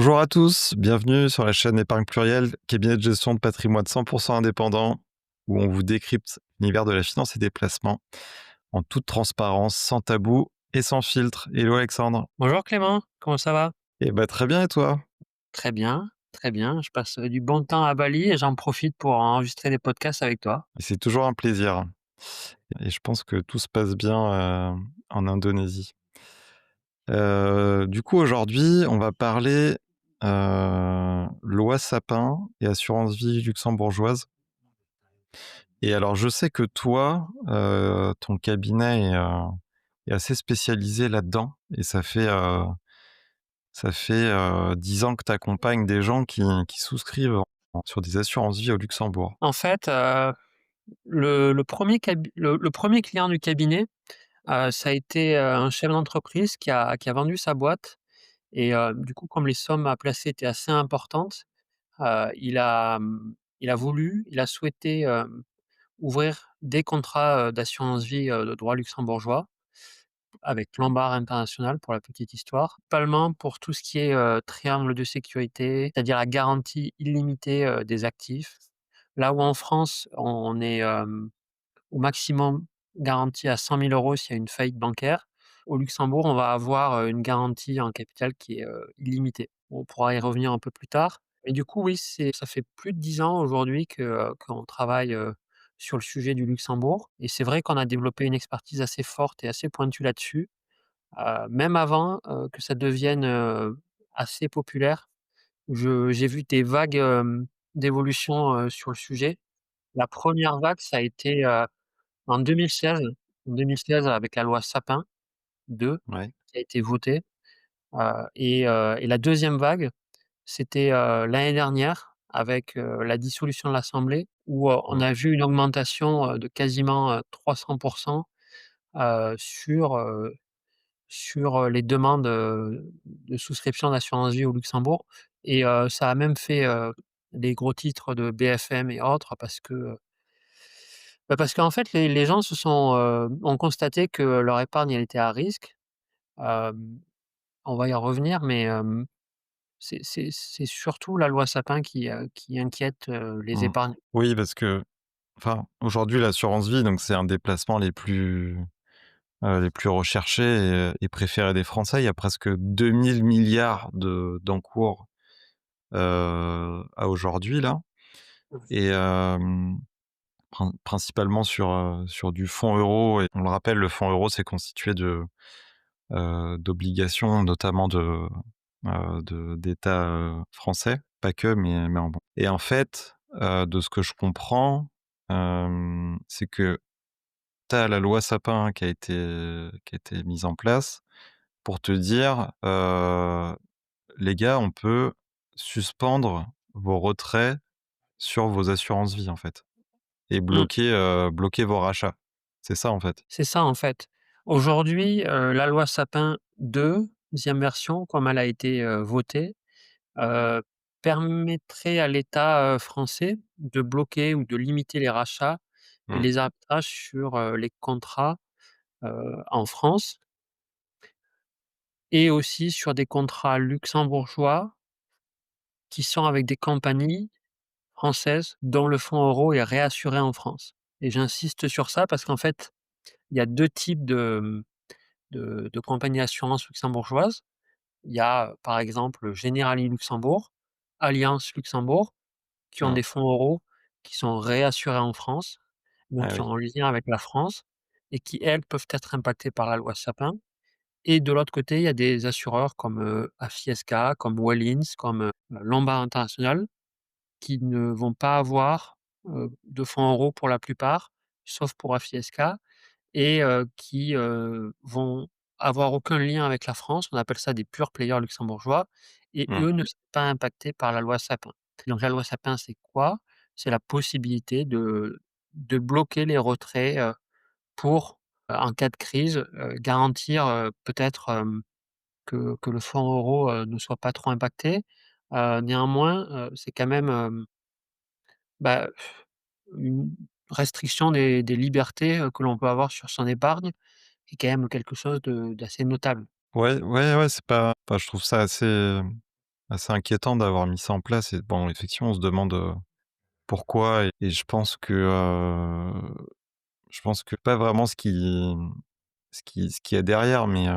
Bonjour à tous, bienvenue sur la chaîne Épargne Pluriel, cabinet de gestion de patrimoine 100% indépendant, où on vous décrypte l'univers de la finance et des placements en toute transparence, sans tabou et sans filtre. Hello Alexandre. Bonjour Clément, comment ça va? Eh ben très bien et toi? Très bien, très bien. Je passe du bon temps à Bali et j'en profite pour enregistrer des podcasts avec toi. C'est toujours un plaisir et je pense que tout se passe bien en Indonésie. Du coup aujourd'hui on va parler loi Sapin et assurance vie luxembourgeoise. Et alors, je sais que toi, ton cabinet est assez spécialisé là-dedans et ça fait 10 ans que tu accompagnes des gens qui souscrivent sur des assurances vie au Luxembourg. En fait, le 1er client du cabinet, ça a été, un chef d'entreprise qui a vendu sa boîte et du coup, comme les sommes à placer étaient assez importantes, il a souhaité, ouvrir des contrats, d'assurance vie, de droit luxembourgeois. Avec Lombard International pour la petite histoire. Principalement pour tout ce qui est, triangle de sécurité, c'est-à-dire la garantie illimitée, des actifs. Là où en France, on est, au maximum garanti à 100 000 € s'il y a une faillite bancaire. Au Luxembourg, on va avoir, une garantie en capital qui est, illimitée. On pourra y revenir un peu plus tard. Et du coup, oui, ça fait plus de 10 ans aujourd'hui qu'on travaille, sur le sujet du Luxembourg et c'est vrai qu'on a développé une expertise assez forte et assez pointue là-dessus. Même avant, que ça devienne, assez populaire, j'ai vu des vagues, d'évolution, sur le sujet. La première vague, ça a été, en 2016. En 2016 avec la loi Sapin 2 Ouais. qui a été votée, et la deuxième vague, c'était, l'année dernière avec, la dissolution de l'assemblée où, on Mmh. a vu une augmentation, de quasiment, 300 sur, les demandes, de souscription d'assurance vie au Luxembourg et ça a même fait, les gros titres de BFM et autres parce qu'en fait les gens ont constaté que leur épargne elle était à risque. Hem, on va y revenir mais c'est surtout la loi Sapin qui inquiète, les Mmh. épargnants. Oui, parce que, enfin, aujourd'hui, l'assurance vie, donc c'est un des placements les plus recherchés et préférés des Français. Il y a presque 2 000 milliards d'encours, à aujourd'hui là et principalement sur du fonds euro et on le rappelle, le fonds euro, c'est constitué d'obligations, notamment d'États, français, pas que, mais en bon et en fait, de ce que je comprends, c'est que tu as la loi Sapin qui a été mise en place pour te dire, «Les gars, on peut suspendre vos retraits sur vos assurances vie, en fait». Et Mmh, bloquer vos rachats. C'est ça, en fait? c'est ça en fait. Aujourd'hui, la loi Sapin 2e version comme elle a été, votée, heu, permettrait à l'État, français de bloquer ou de limiter les rachats et Mmh. les arbitrages sur, les contrats, en France et aussi sur des contrats luxembourgeois qui sont avec des compagnies françaises dont le fonds euro est réassuré en France et j'insiste sur ça parce qu'en fait, il y a 2 types de compagnies d'assurance luxembourgeoises. Il y a, par exemple, Generali Luxembourg, Allianz Luxembourg qui ont Mmh. des fonds euros qui sont réassurés en France, donc Ah qui sont oui. en lien avec la France et qui, elles, peuvent être impactées par la loi Sapin et de l'autre côté, il y a des assureurs comme, Afiesca, comme Wellins, comme, Lombard International qui ne vont pas avoir, de fonds euros pour la plupart, sauf pour Afiesca et qui, vont avoir aucun lien avec la France. On appelle ça des pure players luxembourgeois et Mmh. eux ne sont pas impactés par la loi Sapin. Donc la loi Sapin, c'est quoi? C'est la possibilité de bloquer les retraits, pour, en cas de crise, garantir, peut-être, que le fonds euro, ne soit pas trop impacté. Néanmoins, c'est quand même, bah, une restriction des libertés, que l'on peut avoir sur son épargne est quand même quelque chose d'assez notable. Ouais, ouais, ouais, c'est pas enfin, je trouve ça assez, assez inquiétant d'avoir mis ça en place et bon, effectivement, on se demande, pourquoi et je pense que pas vraiment ce qu'il y a derrière, mais,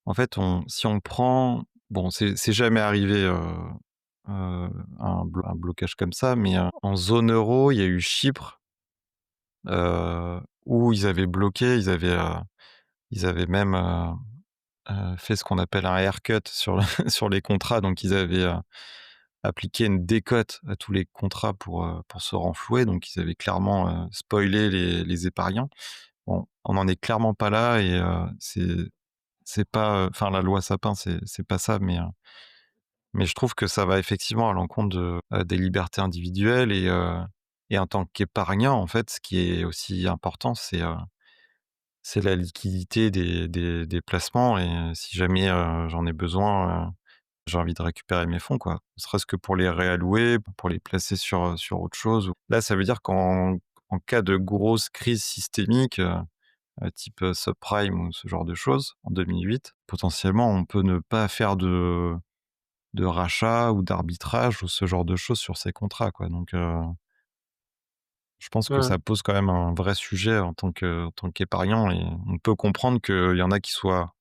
en fait, on si on prend bon, c'est jamais arrivé, un blocage comme ça, mais, en zone euro, il y a eu Chypre, où ils avaient bloqué, ils avaient même, fait ce qu'on appelle un haircut sur le sur les contrats, donc ils avaient, appliqué une décote à tous les contrats pour se renflouer, donc ils avaient clairement, spoilé les épargnants. Bon, on n'en est clairement pas là et c'est pas, enfin la loi Sapin, c'est pas ça, mais je trouve que ça va effectivement à l'encontre des libertés individuelles et en tant qu'épargnant, en fait, ce qui est aussi important, c'est la liquidité des placements et si jamais, j'en ai besoin, j'ai envie de récupérer mes fonds, quoi. Ne serait-ce que pour les réallouer, pour les placer sur autre chose ou là, ça veut dire qu'en cas de grosse crise systémique, type, subprime ou ce genre de choses, en 2008, potentiellement, on peut ne pas faire de rachat ou d'arbitrage ou ce genre de choses sur ces contrats, quoi, donc je pense que Mmh. ça pose quand même un vrai sujet en tant qu'épargnant et on peut comprendre qu'il y en a qui soient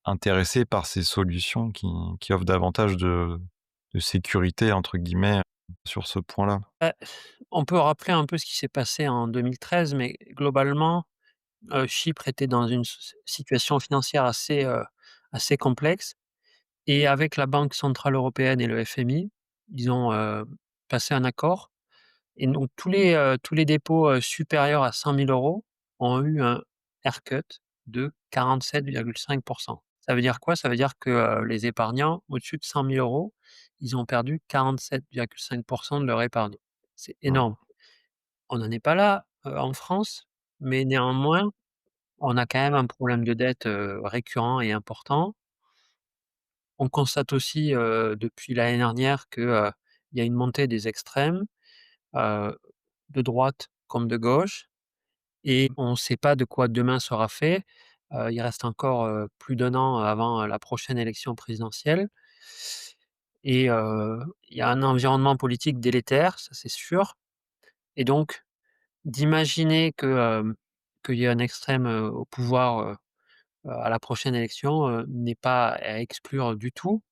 intéressés par ces solutions qui offrent davantage de «sécurité» entre guillemets, sur ce point-là. Bah, on peut rappeler un peu ce qui s'est passé en 2013, mais globalement, Chypre était dans une situation financière assez complexe et avec la Banque centrale européenne et le FMI, ils ont, passé un accord et donc tous les dépôts, supérieurs à 100 000 € ont eu un haircut de 47,5. Ça veut dire quoi? Ça veut dire que, les épargnants au-dessus de 100 000 €, ils ont perdu 47,5 de leur épargne. C'est Ouais, énorme. On n'en est pas là, en France, mais néanmoins, on a quand même un problème de dette, récurrent et important. On constate aussi, depuis l'année dernière que, il y a une montée des extrêmes, heu, de droite comme de gauche et on ne sait pas de quoi demain sera fait. Il reste encore, plus d'un an avant, la prochaine élection présidentielle et il y a un environnement politique délétère, ça c'est sûr et donc d'imaginer que, qu'il y ait un extrême, au pouvoir, à la prochaine élection, n'est pas à exclure du tout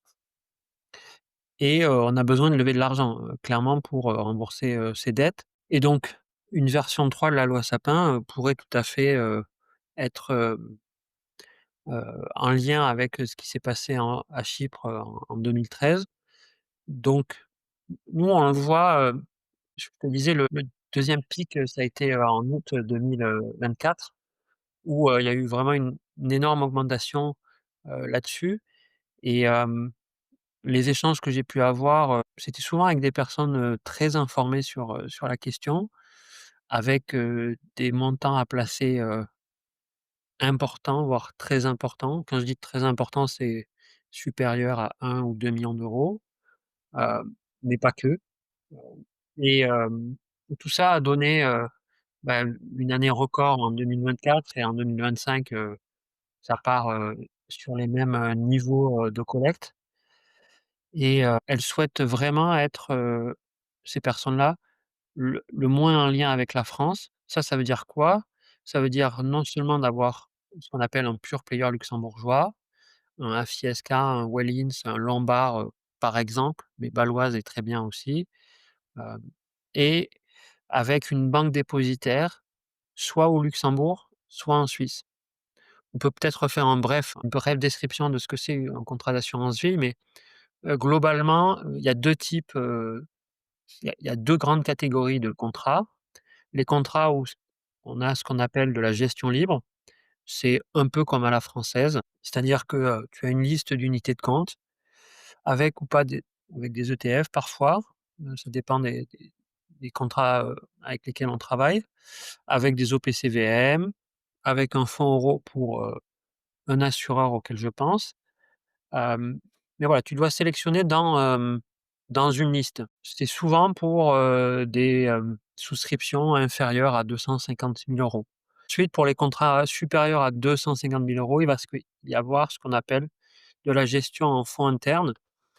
et on a besoin de lever de l'argent, clairement pour, rembourser, ses dettes et donc une version 3 de la loi Sapin, pourrait tout à fait, être, en lien avec, ce qui s'est passé à Chypre, en 2013. Donc nous, on le voit, je te disais le 2e pic, ça a été, en août 2024 où, il y a eu vraiment une énorme augmentation, là-dessus et les échanges que j'ai pu avoir, c'était souvent avec des personnes, très informées sur la question, avec, des montants à placer, importants, voire très importants. Quand je dis très importants, c'est supérieur à 1 ou 2 millions d'euros, mais pas que, et tout ça a donné, bah, une année record en 2024 et en 2025, ça part, sur les mêmes, niveaux, de collecte et elles souhaitent vraiment être, ces personnes-là, le moins en lien avec la France. Ça veut dire quoi? Ça veut dire non seulement d'avoir ce qu'on appelle un pure player luxembourgeois, un FISK, un Wellins, un Lombard, par exemple, mais Baloise est très bien aussi, hem et avec une banque dépositaire, soit au Luxembourg, soit en Suisse. On peut peut-être faire une brève description de ce que c'est un contrat d'assurance vie, mais globalement, il y a 2 types, il y a 2 grandes catégories de contrats. Les contrats où on a ce qu'on appelle de la gestion libre, c'est un peu comme à la française, c'est-à-dire que, tu as une liste d'unités de compte avec ou pas des avec des ETF parfois, ça dépend des contrats, avec lesquels on travaille, avec des OPCVM, avec un fonds euro pour, un assureur auquel je pense. Hem, mais voilà, tu dois sélectionner dans une liste. C'est souvent pour, des, souscriptions inférieures à 250 000 €. Ensuite, pour les contrats supérieurs à 250 000 €, il va y avoir ce qu'on appelle de la gestion en fonds internes,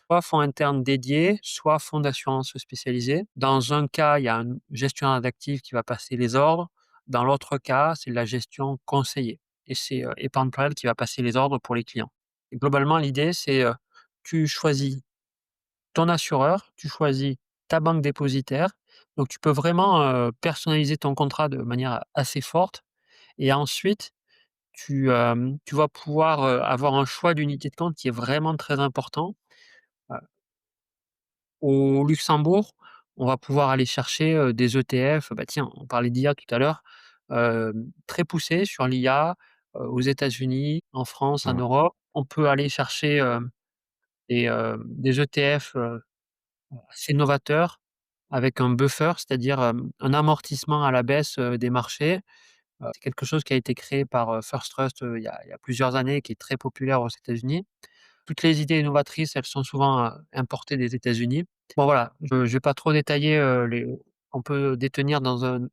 soit fonds internes dédiés, soit fonds d'assurance spécialisés. Dans un cas, il y a un gestionnaire d'actifs qui va passer les ordres. Dans l'autre cas, c'est de la gestion conseillée et c'est, épargne pluriel qui va passer les ordres pour les clients. Et globalement, l'idée, c'est, tu choisis ton assureur, tu choisis ta banque dépositaire, donc tu peux vraiment, personnaliser ton contrat de manière assez forte et ensuite tu vas pouvoir, avoir un choix d'unité de compte qui est vraiment très important. Heu, Au Luxembourg, on va pouvoir aller chercher, des ETF, bah, tiens, on parlait d'IA tout à l'heure, très poussés sur l'IA, aux États-Unis, en France, en Mmh. Europe. On peut aller chercher, des ETF, assez novateurs avec un buffer, c'est-à-dire, un amortissement à la baisse, des marchés. C'est quelque chose qui a été créé par, First Trust, il y a plusieurs années et qui est très populaire aux États-Unis. Toutes les idées innovatrices, elles sont souvent, importées des États-Unis. Bon voilà, je ne vais pas trop détailler, les qu'on peut détenir dans un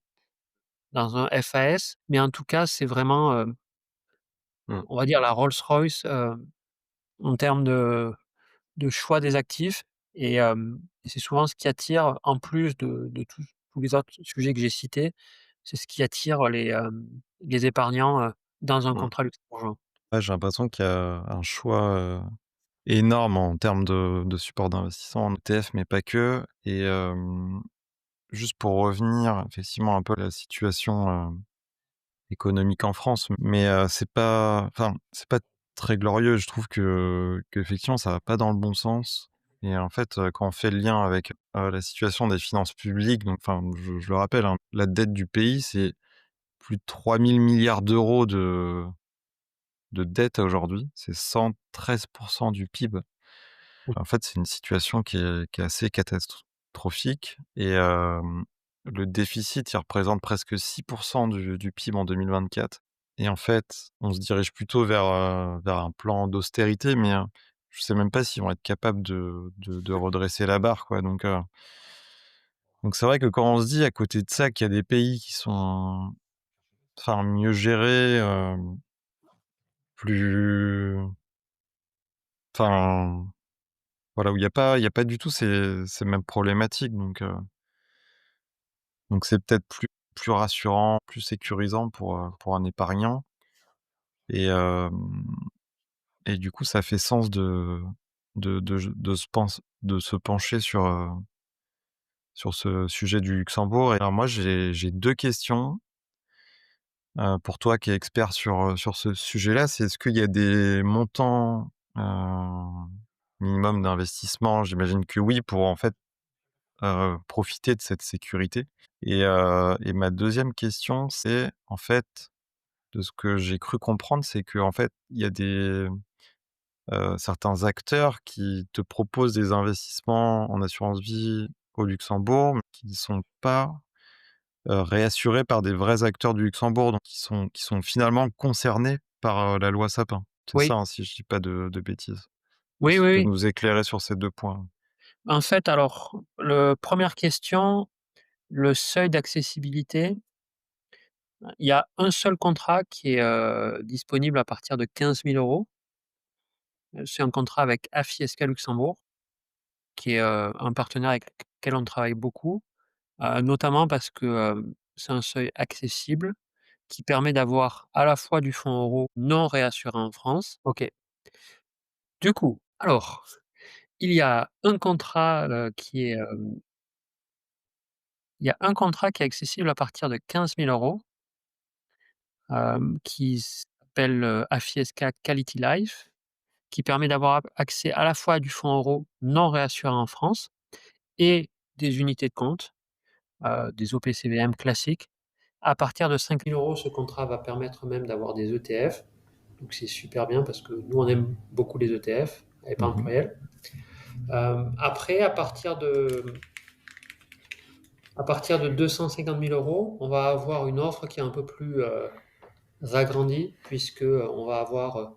FAS, mais en tout cas, c'est vraiment, Mmh. on va dire la Rolls-Royce, en termes de choix des actifs et c'est souvent ce qui attire en plus de tous les autres sujets que j'ai cités, c'est ce qui attire les épargnants, dans un Mmh. contrat luxembourgeois. Ouais, j'ai l'impression qu'il y a un choix, énorme en termes de support d'investissement en ETF, mais pas que. Et juste pour revenir effectivement un peu à la situation, économique en France, mais c'est pas, enfin, c'est pas très glorieux. Je trouve qu'effectivement ça va pas dans le bon sens. Et en fait, quand on fait le lien avec, la situation des finances publiques, donc enfin, je le rappelle, hein, la dette du pays, c'est plus de 3 000 milliards d'euros de dette aujourd'hui. C'est 113 du PIB. Oui. En fait, c'est une situation qui est assez catastrophique. Et le déficit, il représente presque 6 du PIB en 2024. Et en fait, on se dirige plutôt vers un plan d'austérité, mais je sais même pas s'ils vont être capables de redresser la barre, quoi. Donc c'est vrai que quand on se dit à côté de ça qu'il y a des pays qui sont, enfin, mieux gérés, plus, enfin, voilà, où il y a pas du tout ces mêmes problématiques, donc c'est peut-être plus rassurant, plus sécurisant pour un épargnant. Et et du coup, ça fait sens de se pencher sur ce sujet du Luxembourg. Et alors moi, j'ai 2 questions, pour toi qui es expert sur ce sujet-là. C'est, est-ce qu'il y a des montants, minimum d'investissement? J'imagine que oui, pour en fait, profiter de cette sécurité. Et ma deuxième question, c'est, en fait, de ce que j'ai cru comprendre, c'est qu'en fait, il y a certains acteurs qui te proposent des investissements en assurance vie au Luxembourg, mais qui ne sont pas, réassurés par des vrais acteurs du Luxembourg, donc qui sont finalement concernés par, la loi Sapin. C'est Oui, ça, hein, si je dis pas de bêtises? oui, Si oui, tu peux oui. nous éclairer sur ces 2 points? En fait, alors, le première question, le seuil d'accessibilité, il y a un seul contrat qui est, disponible à partir de 15 000 €. C'est un contrat avec AFI-SK Luxembourg, qui est, un partenaire avec lequel on travaille beaucoup, notamment parce que, c'est un seuil accessible qui permet d'avoir à la fois du fonds euro non réassuré en France. OK. Du coup, alors, il y a un contrat, il y a un contrat qui est accessible à partir de 15 000 €, qui s'appelle, AFI-SK Quality Life, qui permet d'avoir accès à la fois à du fonds euro non réassuré en France et des unités de compte, des OPCVM classiques. À partir de 5 000 €, ce contrat va permettre même d'avoir des ETF, donc c'est super bien parce que nous, on aime beaucoup les ETF à épargne Mmh. plurielle. Après, à partir de 250 000 €, on va avoir une offre qui est un peu plus agrandie, puisque on va avoir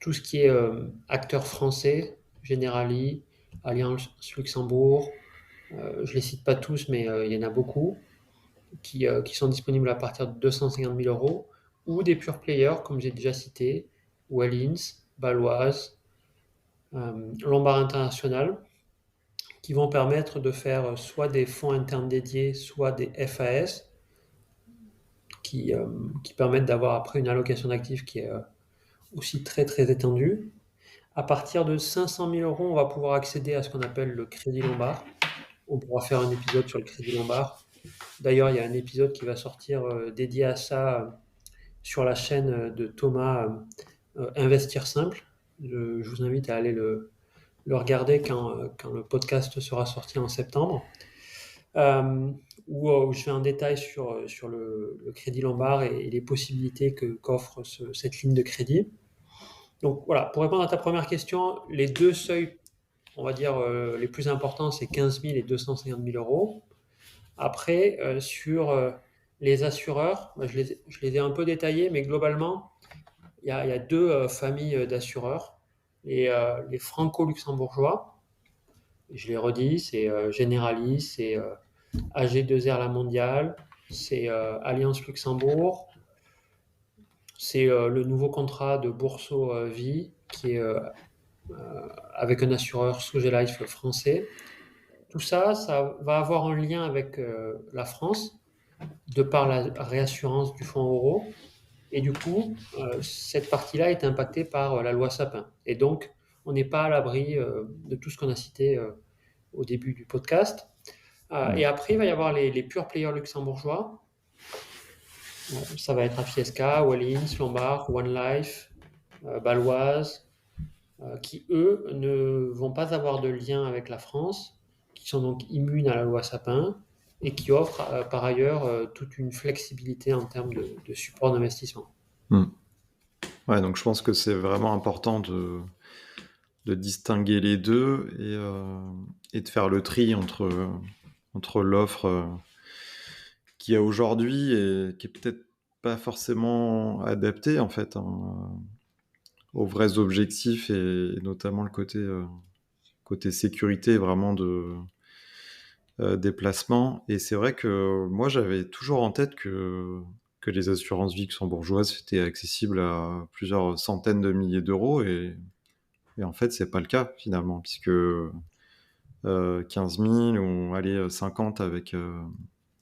tout ce qui est acteurs français, Generali, Allianz Luxembourg, je ne les cite pas tous, mais il y en a beaucoup, qui sont disponibles à partir de 250 000 €, ou des pure players, comme j'ai déjà cité, ou Allianz. Baloise, Lombard International, qui vont permettre de faire soit des fonds internes dédiés, soit des FAS, qui permettent d'avoir après une allocation d'actifs qui est aussi très très étendue. À partir de 500 000 euros, on va pouvoir accéder à ce qu'on appelle le crédit Lombard. On pourra faire un épisode sur le crédit Lombard. D'ailleurs, il y a un épisode qui va sortir dédié à ça sur la chaîne de Thomas, Investir Simple. Je vous invite à aller le regarder quand le podcast sera sorti en septembre, où je fais un détail sur le crédit Lombard et les possibilités qu'offre cette ligne de crédit. Donc voilà, pour répondre à ta première question, les deux seuils, on va dire, les plus importants, c'est 15 000 et 250 000 euros. Après, sur les assureurs, je les ai un peu détaillés, mais globalement, il y a deux familles d'assureurs. Les franco-luxembourgeois, je les redis, c'est Generali, c'est AG2R La Mondiale, c'est Alliance Luxembourg, c'est le nouveau contrat de Bourso Vie qui est avec un assureur Sogelife français. Tout ça, ça va avoir un lien avec la France, de par la réassurance du fonds euro. Et du coup, cette partie-là est impactée par la loi Sapin. Et donc, on n'est pas à l'abri de tout ce qu'on a cité au début du podcast. Et après, il va y avoir les pure players luxembourgeois. Ça va être Afieska, Wallins, Lombard, One Life, Baloise, qui eux ne vont pas avoir de lien avec la France, qui sont donc immunes à la loi Sapin et qui offrent par ailleurs toute une flexibilité en termes de support d'investissement. Ouais, donc je pense que c'est vraiment important de distinguer les deux et de faire le tri entre l'offre qu'il y a aujourd'hui et qui est peut-être pas forcément adaptée en fait aux vrais objectifs et notamment le côté sécurité vraiment de déplacement. Et c'est vrai que moi j'avais toujours en tête que les assurances vie luxembourgeoises étaient accessibles à plusieurs centaines de milliers d'euros et en fait c'est pas le cas finalement puisque 15 000 ou allez 50 avec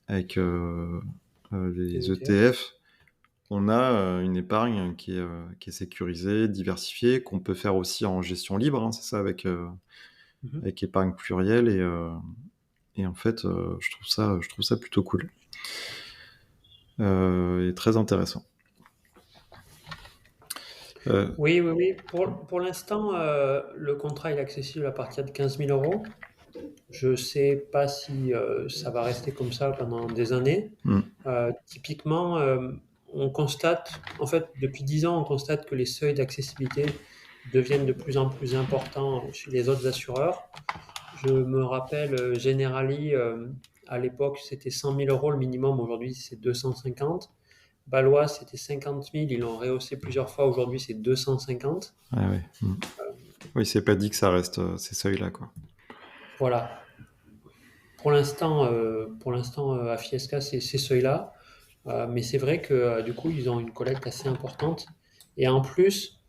Les les ETF. ETF, on a une épargne qui est sécurisée, diversifiée, qu'on peut faire aussi en gestion libre, hein, c'est ça, Mhm. avec épargne plurielle. Et en fait, je trouve ça plutôt cool et très intéressant. Oui, oui, oui. Pour l'instant, le contrat est accessible à partir de 15 000 euros. Je ne sais pas si ça va rester comme ça pendant des années. Hmm. Typiquement, on constate, en fait, depuis 10 ans, on constate que les seuils d'accessibilité deviennent de plus en plus importants chez les autres assureurs. Je me rappelle, Generali, à l'époque, c'était 100 000 euros le minimum. Aujourd'hui, c'est 250. Balois, c'était 50 000. Ils l'ont rehaussé plusieurs fois. Aujourd'hui, c'est 250. Ah ouais. Oui, c'est pas dit que ça reste ces seuils-là, quoi. Voilà. Pour l'instant, à Fiesca, c'est ces seuils-là. Mais c'est vrai que du coup, ils ont une collecte assez importante. Et en plus,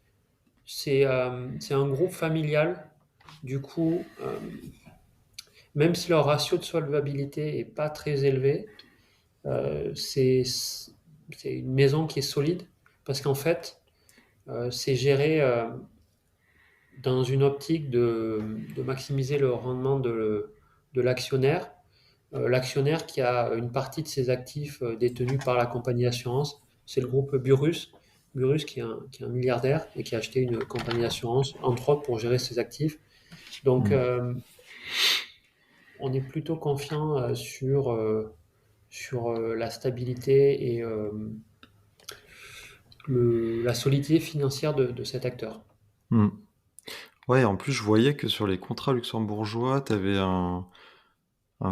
c'est un groupe familial. Du coup, même si leur ratio de solvabilité est pas très élevé, c'est une maison qui est solide parce qu'en fait, c'est géré dans une optique de maximiser le rendement de l'actionnaire. L'actionnaire qui a une partie de ses actifs détenus par la compagnie d'assurance, c'est le groupe Burrus. Burrus qui est un milliardaire et qui a acheté une compagnie d'assurance, entre autres pour gérer ses actifs. Donc, on est plutôt confiant sur la stabilité et la solidité financière de cet acteur. Hmm. Ouais, en plus, je voyais que sur les contrats luxembourgeois, tu avais un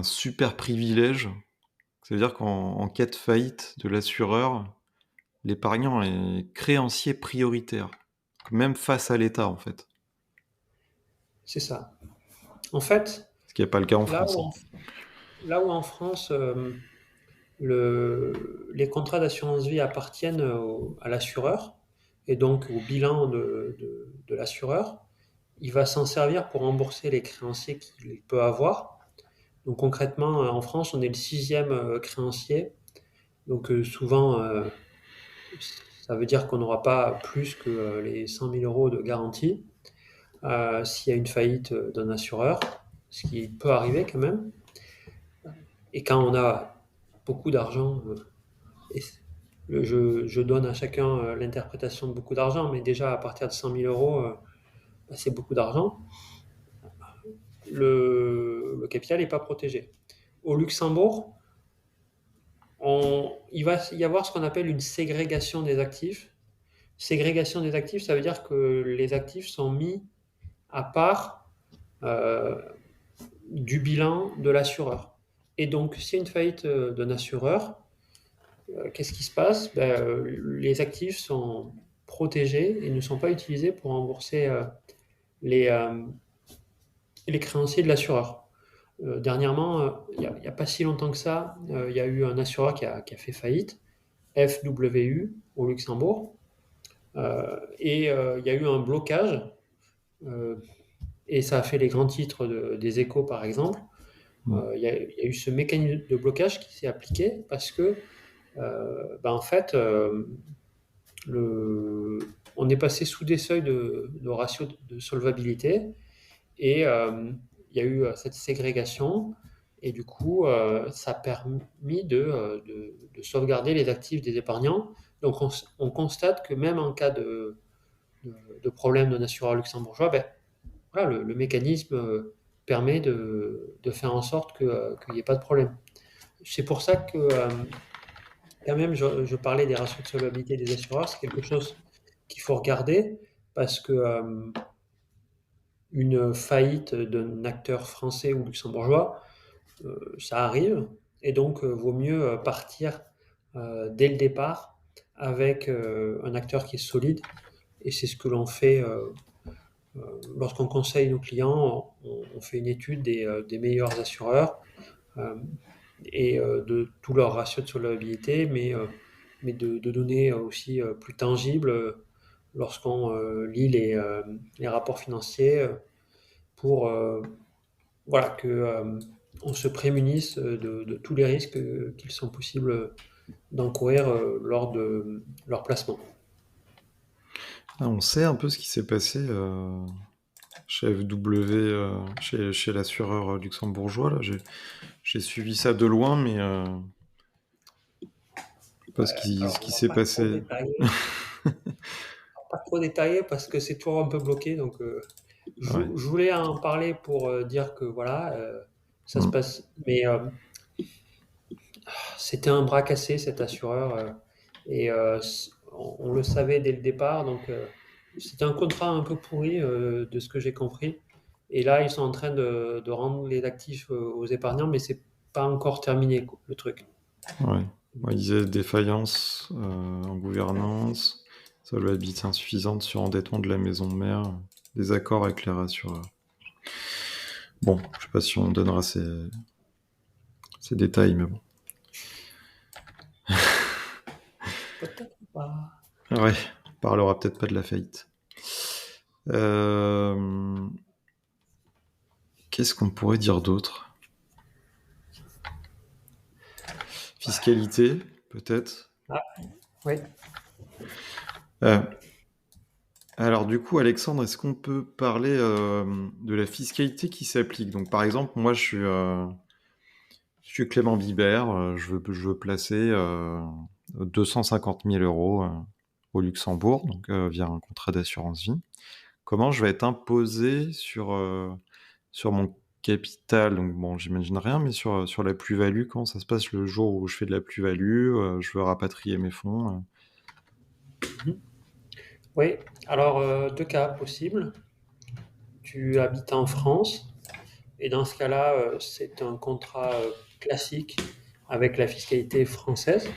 super privilège. C'est-à-dire qu'en cas de faillite de l'assureur, l'épargnant est créancier prioritaire, même face à l'État, en fait. C'est ça. En fait, Ce qui n'est pas le cas en là France, où hein. en, là où en France, les contrats d'assurance vie appartiennent à l'assureur, et donc au bilan de l'assureur. Il va s'en servir pour rembourser les créanciers qu'il peut avoir. Donc concrètement, en France, on est le sixième créancier. Donc souvent, ça veut dire qu'on n'aura pas plus que les 100 000 euros de garantie s'il y a une faillite d'un assureur, ce qui peut arriver quand même. Et quand on a beaucoup d'argent, et je donne à chacun l'interprétation de beaucoup d'argent, mais déjà à partir de 100 000 euros, bah, c'est beaucoup d'argent. Le capital n'est pas protégé. Au Luxembourg, il va y avoir ce qu'on appelle une ségrégation des actifs. Ségrégation des actifs, ça veut dire que les actifs sont mis à part euh, du bilan de l'assureur. Et donc, s'il y a une faillite d'un assureur, qu'est-ce qui se passe? Les actifs sont protégés et ne sont pas utilisés pour rembourser les, euh, les créanciers de l'assureur. Dernièrement, il n'y a pas si longtemps que ça, il y a eu un assureur qui a fait faillite, FWU, au Luxembourg, il y a eu un blocage, euh, et ça a fait les grands titres des Échos, par exemple. Mmh. Il y a eu ce mécanisme de blocage qui s'est appliqué parce que, en fait, le, on est passé sous des seuils de ratio de solvabilité et il y a eu cette ségrégation et du coup, ça a permis de sauvegarder les actifs des épargnants. Donc on constate que même en cas de problème d'un assureur luxembourgeois, voilà, le mécanisme permet de faire en sorte qu'il n'y ait pas de problème. C'est pour ça que quand même, je parlais des ratios de solvabilité des assureurs, c'est quelque chose qu'il faut regarder parce que une faillite d'un acteur français ou luxembourgeois, ça arrive, et donc vaut mieux partir dès le départ avec un acteur qui est solide, et c'est ce que l'on fait lorsqu'on conseille nos clients, on fait une étude des meilleurs assureurs et de tous leurs ratios de solvabilité, mais de données aussi plus tangibles lorsqu'on lit les rapports financiers pour voilà, que on se prémunisse de tous les risques qu'ils sont possibles d'encourir lors de leur placement. Ah, on sait un peu ce qui s'est passé chez FW, chez l'assureur luxembourgeois. Là, j'ai suivi ça de loin, mais pas ce Alors, on qui va s'est pas trop passé. détailler, pas trop détailler parce que c'est toujours un peu bloqué. Donc, Ouais. je voulais en parler pour dire que voilà, ça se Mm. passe. Mais c'était un bras cassé cet assureur et on le savait dès le départ. Donc, c'était un contrat un peu pourri de ce que j'ai compris. Et là, ils sont en train de rendre les actifs aux épargnants, mais c'est pas encore terminé quoi, le truc. Ouais. Ouais, il disait défaillance en gouvernance, solvabilité insuffisante, surendettement de la maison mère, désaccord avec les rassureurs. Bon, je sais pas si on donnera ces détails, mais bon. Peut-être pas. Ouais, on parlera peut-être pas de la faillite. Euh, Qu'est-ce qu'on pourrait dire d'autre? Fiscalité, peut-être. Ah, oui. Euh, alors du coup, Alexandre, est-ce qu'on peut parler de la fiscalité qui s'applique? Donc par exemple, moi je suis Clément Bibert, je veux placer 250 000 euros au Luxembourg, donc via un contrat d'assurance vie. Comment je vais être imposé sur mon capital? Donc bon, j'imagine rien, mais sur la plus-value, comment ça se passe le jour où je fais de la plus-value, je veux rapatrier mes fonds? Mhm. Oui, alors deux cas possibles. Tu habites en France et dans ce cas-là, c'est un contrat classique avec la fiscalité française.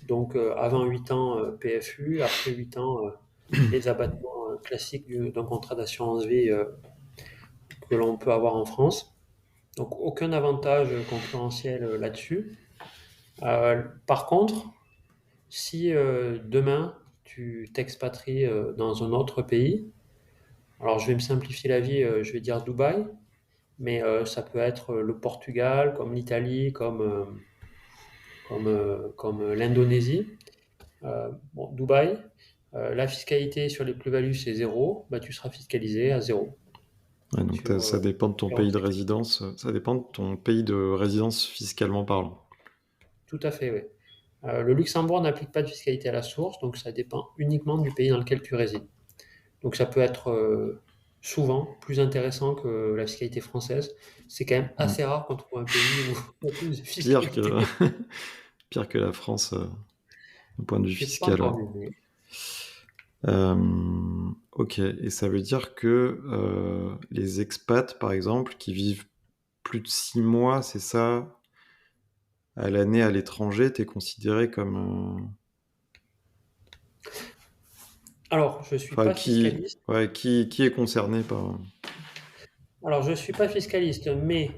Donc avant 8 ans PFU, après 8 ans les abattements classiques d'un contrat d'assurance vie que l'on peut avoir en France. Donc aucun avantage concurrentiel là-dessus. Par contre, si demain tu t'expatries, dans un autre pays. Alors je vais me simplifier la vie, je vais dire Dubaï, mais ça peut être le Portugal, comme l'Italie, comme l'Indonésie. Bon, Dubaï, la fiscalité sur les plus-values, c'est zéro. Bah, tu seras fiscalisé à zéro Ouais, donc sur, ça dépend de ton zéro pays de fiscalité. résidence, ça dépend de ton pays de résidence fiscalement parlant. Tout à fait, oui. Le Luxembourg n'applique pas de fiscalité à la source, donc ça dépend uniquement du pays dans lequel tu résides. Donc ça peut être souvent plus intéressant que la fiscalité française. C'est quand même Mmh. assez rare qu'on trouve un pays où il y a plus de Pire que fiscalité. pire que la France, d'un point de vue C'est pas fiscal, ouais. encore mieux. OK, et ça veut dire que, les expats, par exemple, qui vivent plus de 6 mois, c'est ça, à l'année à l'étranger, tu es considéré comme, Alors, je suis enfin pas qui fiscaliste. ouais, qui est concerné par, Alors, je suis pas fiscaliste, mais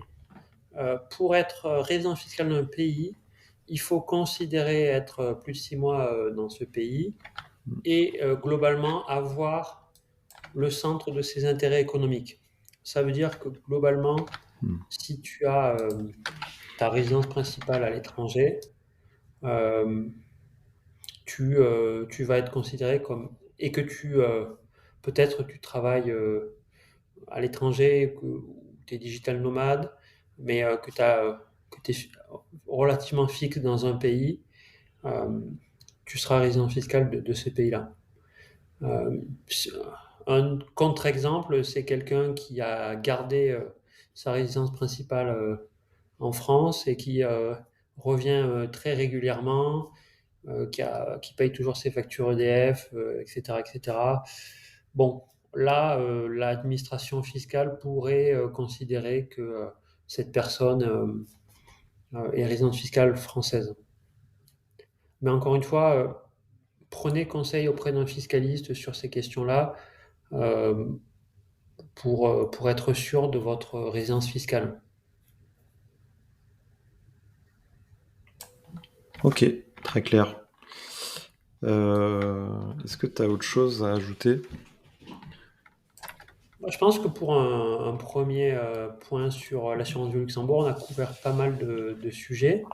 pour être résident fiscal d'un pays, il faut considérer être plus de 6 mois dans ce pays mmh, et globalement avoir le centre de ses intérêts économiques. Ça veut dire que globalement, mmh, si tu as ta résidence principale à l'étranger, euh, tu vas être considéré comme et que peut-être tu travailles à l'étranger, que tu es digital nomade, mais que tu es relativement fixe dans un pays, euh, tu seras résident fiscal de ce pays-là. Euh, un contre-exemple, c'est quelqu'un qui a gardé sa résidence principale en France et qui revient très régulièrement, qui paye toujours ses factures EDF, etc., etc. Bon, là, l'administration fiscale pourrait considérer que cette personne est résidente fiscale française. Mais encore une fois, prenez conseil auprès d'un fiscaliste sur ces questions-là euh, pour être sûr de votre résidence fiscale. OK, très clair. Est-ce que tu as autre chose à ajouter? Moi, je pense que pour un premier point sur l'assurance du Luxembourg, on a couvert pas mal de sujets.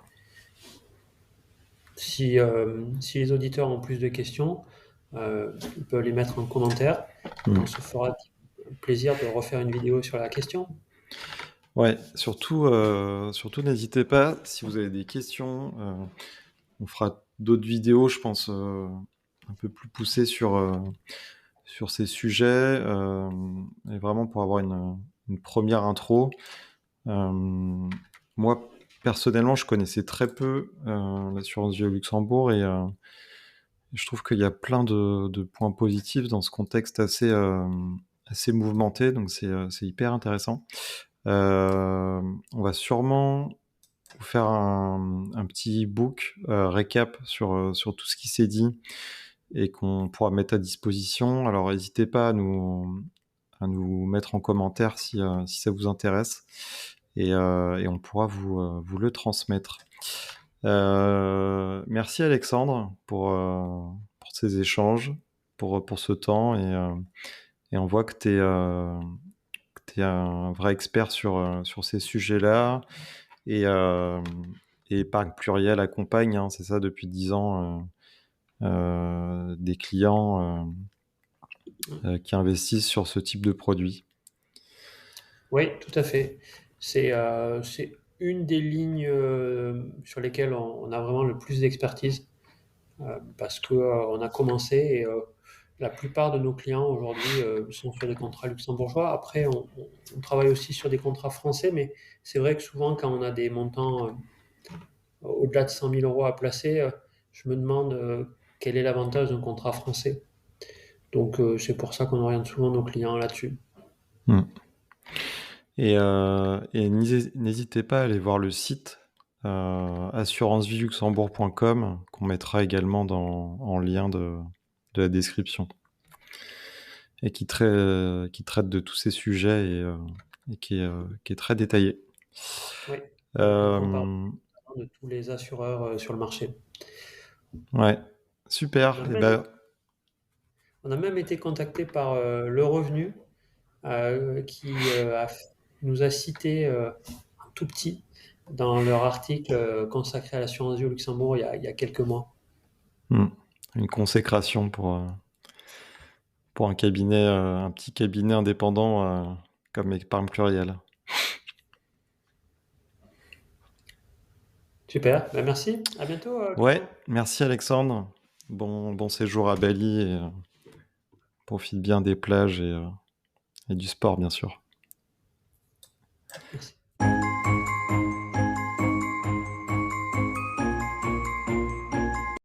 Si les auditeurs ont plus de questions, ils peuvent les mettre en commentaire. Et on Mmh. se fera plaisir de refaire une vidéo sur la question. Ouais, surtout n'hésitez pas si vous avez des questions, on fera d'autres vidéos, je pense, un peu plus poussées sur ces sujets, et vraiment pour avoir une première intro. Moi, personnellement, je connaissais très peu, l'assurance vie au Luxembourg, et je trouve qu'il y a plein de points positifs dans ce contexte assez mouvementé, donc c'est hyper intéressant. On va sûrement vous faire un petit book, récap sur tout ce qui s'est dit et qu'on pourra mettre à disposition. Alors n'hésitez pas à nous mettre en commentaire si ça vous intéresse, et on pourra vous le transmettre. Merci Alexandre pour ces échanges, pour ce temps, et on voit que tu es un vrai expert sur ces sujets-là, et épargne pluriel accompagne, hein, c'est ça, depuis 10 ans, des clients qui investissent sur ce type de produit. Oui, tout à fait. C'est une des lignes sur lesquelles on a vraiment le plus d'expertise parce qu'on a commencé et la plupart de nos clients aujourd'hui sont sur des contrats luxembourgeois. Après, on travaille aussi sur des contrats français, mais c'est vrai que souvent, quand on a des montants au-delà de 100 000 euros à placer, je me demande quel est l'avantage d'un contrat français. Donc, c'est pour ça qu'on oriente souvent nos clients là-dessus. Mm. Et n'hésitez pas à aller voir le site assuranceviluxembourg.com, qu'on mettra également en lien de la description, et qui traite de tous ces sujets, et qui est très détaillé. Oui, donc on parle Euh, de tous les assureurs sur le marché. ouais, super. Donc, Et vas-y. ben, On a même été contacté par, Le Revenu, qui, nous a cité, un tout petit dans leur article, consacré à l'assurance vie au Luxembourg il y a quelques mois. Mmh. Une consécration pour un petit cabinet indépendant, comme Épargne Pluriel. Super, bah, merci. À bientôt, Ouais, Clément. merci Alexandre. Bon séjour à Bali et profite bien des plages et du sport, bien sûr. Merci.